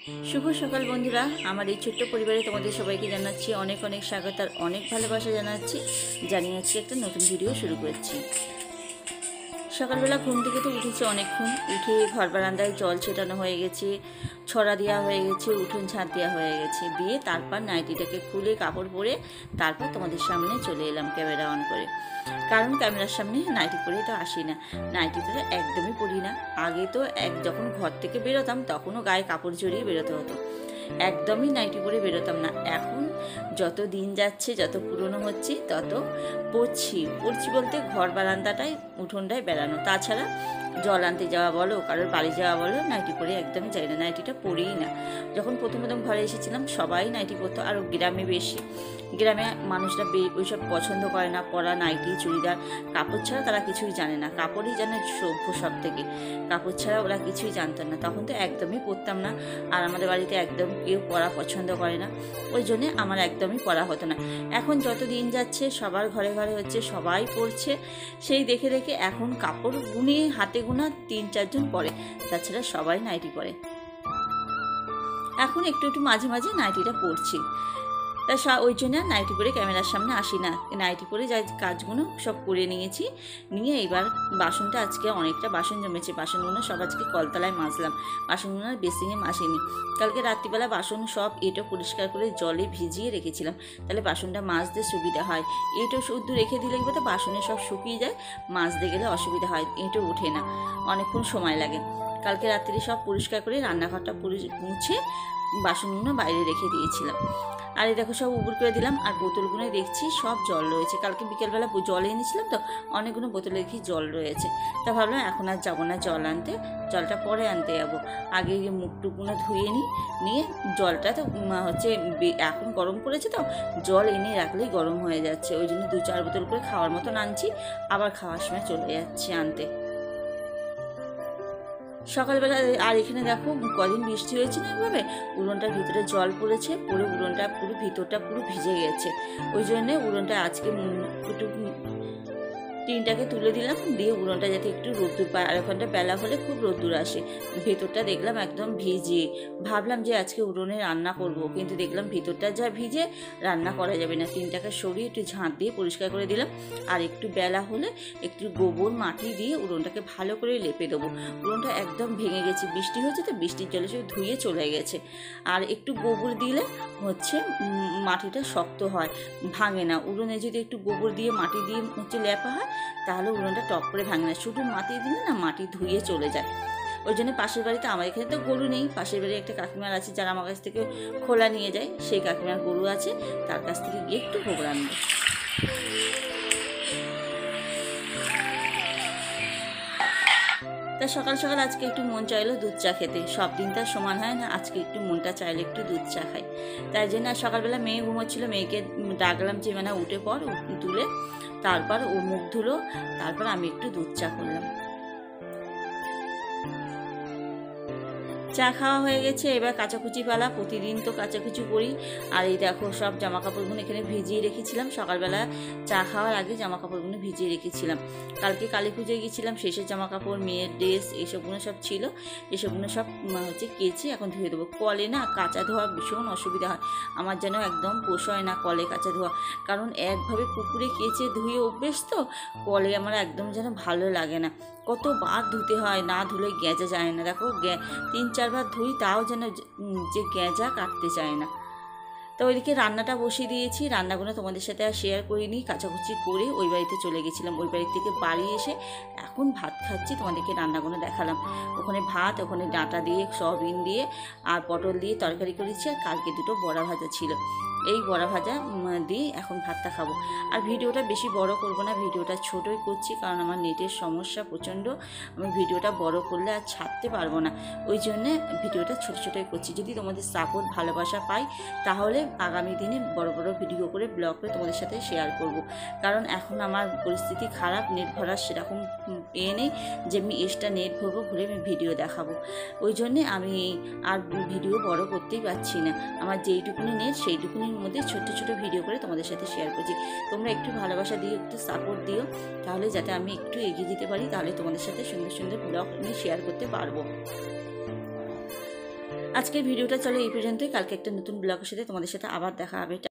শুভ সকাল বন্ধুরা, আমার এই ছোট্ট পরিবারে তোমাদের সবাইকে জানাচ্ছি অনেক অনেক স্বাগত আর অনেক ভালোবাসা জানাচ্ছি। জানিয়ে আজকে একটা নতুন ভিডিও শুরু করছি। সকালবেলা ঘুম থেকে তো উঠেছি অনেকক্ষণ, উঠে ঘর বারান্দায় জল ছেটানো হয়ে গেছে, ছড়া দেওয়া হয়ে গেছে, উঠোন ঝাঁট দেওয়া হয়ে গেছে, দিয়ে তারপর নাইটিটাকে খুলে কাপড় পরে তারপর তোমাদের সামনে চলে এলাম ক্যামেরা অন করে। কারণ ক্যামেরার সামনে নাইটি পরে তো আসি না, নাইটিটা তো একদমই পরি না। আগে তো যখন ঘর থেকে বেরোতাম তখনও গায়ে কাপড় জড়িয়ে বেরোতে হতো, একদমই নাইটি পরে বেরোতাম না। এখন যত দিন যাচ্ছে, যত পুরনো হচ্ছে, তত পড়ছি বলতে ঘর বারান্দাটায় উঠোনটায় বেড়ানো। তাছাড়া জল আনতে যাওয়া বলো, কারোর বাড়ি যাওয়া বলো, নাইটি পরে একদমই যাই না, নাইটিটা পরেই না। যখন প্রথম ঘরে এসেছিলাম সবাই নাইটি পরতো, আরও গ্রামে বেশি। গ্রামে মানুষরা ওইসব পছন্দ করে না, পরা নাইটি চুড়িদার, কাপড় ছাড়া তারা কিছুই জানে না। কাপড়ই জানে সভ্য সব থেকে, কাপড় ছাড়া ওরা কিছুই জানতো না। তখন তো একদমই পরতাম না, আর আমাদের বাড়িতে একদম কেউ পরা পছন্দ করে না, ওই জন্যে আমার একদমই পরা হতো না। এখন যত দিন যাচ্ছে সবার ঘরে ঘরে হচ্ছে, সবাই পরছে, সেই দেখে দেখে এখন কাপড় গুনিয়ে হাতে গোনা 3-4 জন পরে, তাছাড়া সবাই নাইটি পরে। এখন একটু একটু মাঝে মাঝে নাইটিটা পরছি, তা ওই জন্য নাইটি পরে ক্যামেরার সামনে আসি না। নাইটি পরে যাই কাজগুলো সব করে নিয়েছি, নিয়ে এবার বাসনটা, আজকে অনেকটা বাসন জমেছে, বাসনগুলো সব আজকে কলতলায় মাজলাম, বাসনগুলো বেসিনে মাসিনি। কালকে রাত্রিবেলা বাসন সব এঁটো পরিষ্কার করে জলে ভিজিয়ে রেখেছিলাম, তাহলে বাসনটা মাজতে সুবিধা হয়। এঁটো শুদ্ধ রেখে দিলে তো বাসনে সব শুকিয়ে যায়, মাজতে গেলে অসুবিধা হয়, এঁটো ওঠে না, অনেকক্ষণ সময় লাগে। কালকে রাত্রি সব পরিষ্কার করে রান্নাঘরটা মুছে বাসনগুলো বাইরে রেখে দিয়েছিলাম। আর এই দেখো সব উবুর করে দিলাম, আর বোতলগুলো দেখছি সব জল রয়েছে। কালকে বিকেলবেলা জল এনেছিলাম তো, অনেকগুলো বোতলে দেখি জল রয়েছে। তা ভাবলাম এখন আর যাবো না জল আনতে, জলটা পরে আনতে যাবো, আগে মুখটুকুনো ধুয়ে নিয়ে জলটা তো হচ্ছে এখন গরম পড়েছে তো, জল এনে রাখলেই গরম হয়ে যাচ্ছে, ওই জন্য 2-4 বোতল করে খাওয়ার মতন আনছি, আবার খাওয়ার সময় চলে যাচ্ছি আনতে। সকালবেলা আর এখানে দেখো কদিন বৃষ্টি হয়েছে না, এভাবে উড়নটার ভিতরে জল পড়েছে, পরে উড়নটা পুরো ভিতরটা পুরো ভিজে গেছে। ওই জন্যে উড়নটা আজকে একটু টিনটাকে তুলে দিলাম, দিয়ে উড়নটা যাতে একটু রোদ্দুর পায়, আর ওখানটা বেলা হলে খুব রোদ্দুর আসে। ভেতরটা দেখলাম একদম ভিজে, ভাবলাম যে আজকে উড়নে রান্না করব, কিন্তু দেখলাম ভিতরটা যা ভিজে রান্না করা যাবে না। টিনটাকে সরিয়ে একটু ঝাঁট দিয়ে পরিষ্কার করে দিলাম, আর একটু বেলা হলে একটু গোবর মাটি দিয়ে উড়নটাকে ভালো করে লেপে দেবো। উড়নটা একদম ভেঙে গেছে, বৃষ্টি হয়েছে তো, বৃষ্টির জলে সব ধুয়ে চলে গেছে। আর একটু গোবর দিলে হচ্ছে মাটিটা শক্ত হয়, ভাঙে না। উড়নে যদি একটু গোবর দিয়ে মাটি দিয়ে হচ্ছে লেপা হয়, তাহলে উড়নটা টপ করে ভাঙে না। শুধু মাটি দিলে না, মাটি ধুয়ে চলে যায়। ওই জন্য পাশের বাড়িতে, আমার এখানে তো গরু নেই, পাশের বাড়ি একটা কাকিমার আছে যারা আমার কাছ থেকে খোলা নিয়ে যায়, সেই কাকিমার গরু আছে, তার কাছ থেকে গিয়ে একটু গোবর আনবো। তা সকাল সকাল আজকে একটু মন চাইলো দুধ চা খেতে, সব দিন তার সমান হয় না, আজকে একটু মনটা চাইলো একটু দুধ চা খাই। তাই জন্য সকালবেলা মেয়ে ঘুমোচ্ছিল, মেয়েকে ডাকলাম যে মানে উঠে পর, তুলে তারপর ও মুখ ধুলো, তারপর আমি একটু দুধ চা করলাম। চা খাওয়া হয়ে গেছে, এবার কাচাকুচি পালা, প্রতিদিন তো কাচাকুচি করি। আর এই দেখো সব জামা কাপড়গুলো এখানে ভিজিয়ে রেখেছিলাম, সকালবেলা চা খাওয়ার আগে জামা কাপড়গুলো ভিজিয়ে রেখেছিলাম। কালকে কালী পুজোয় গেছিলাম, শেষের জামা কাপড়, মেয়ের ড্রেস, এইসবগুলো সব ছিল, এসবগুলো সব হচ্ছে কেচে এখন ধুয়ে দেবো। কলে না কাঁচা ধোয়া ভীষণ অসুবিধা হয়, আমার যেন একদম পোষায় না কলে কাঁচা ধোয়া, কারণ একভাবে পুকুরে কেচে ধুয়ে অভ্যেস তো, কলে আমার একদম যেন ভালো লাগে না, কতবার ধুতে হয়, না ধুলে গেঁজা যায় না। দেখো 3-4 বার ধুই, তাও যেন যে গেঁজা কাটতে চায় না। তো ওইদিকে রান্নাটা বসিয়ে দিয়েছি, রান্নাগুলো তোমাদের সাথে আর শেয়ার করিনি। কাচাকুচি করে ওই বাড়িতে চলে গেছিলাম, ওই বাড়ি থেকে বাড়ি এসে এখন ভাত খাচ্ছি, তোমাদেরকে রান্নাগুলো দেখালাম। ওখানে ভাত, ওখানে ডাঁটা দিয়ে, সয়াবিন দিয়ে আর পটল দিয়ে তরকারি করেছি, আর কালকে 2টো বড়া ভাজা ছিল, এই বড়া ভাজা দিয়ে এখন ভাতটা খাবো। আর ভিডিওটা বেশি বড় করব না, ভিডিওটা ছোটোই করছি, কারণ আমার নেটের সমস্যা প্রচণ্ড, আমি ভিডিওটা বড় করলে আর ছাড়তে পারবো না, ওই জন্যে ভিডিওটা ছোটোই করছি। যদি তোমাদের সাপোর্ট ভালোবাসা পাই, তাহলে আগামী দিনে বড় বড় ভিডিও করে ব্লগ করে তোমাদের সাথে শেয়ার করব। কারণ এখন আমার পরিস্থিতি খারাপ, নেট ভরার সেরকম পেয়ে নেই যে আমি এক্সট্রা নেট ভরবো, ঘুরে আমি ভিডিও দেখাবো, ওই জন্যে আমি আর ভিডিও বড় করতেই পারছি না। আমার যেইটুকুনি নেট সেইটুকুনির মধ্যে ছোট ছোট ভিডিও করে তোমাদের সাথে শেয়ার করছি। তোমরা একটু ভালোবাসা দিও, একটু সাপোর্ট দিও, তাহলে যাতে আমি একটু এগিয়ে যেতে পারি, তাহলে তোমাদের সাথে সুন্দর সুন্দর ব্লগ আমি শেয়ার করতে পারবো। আজকের ভিডিওটা চলো এই পর্যন্তই। কালকে একটা নতুন ব্লগের সাথে তোমাদের সাথে আবার দেখা হবে।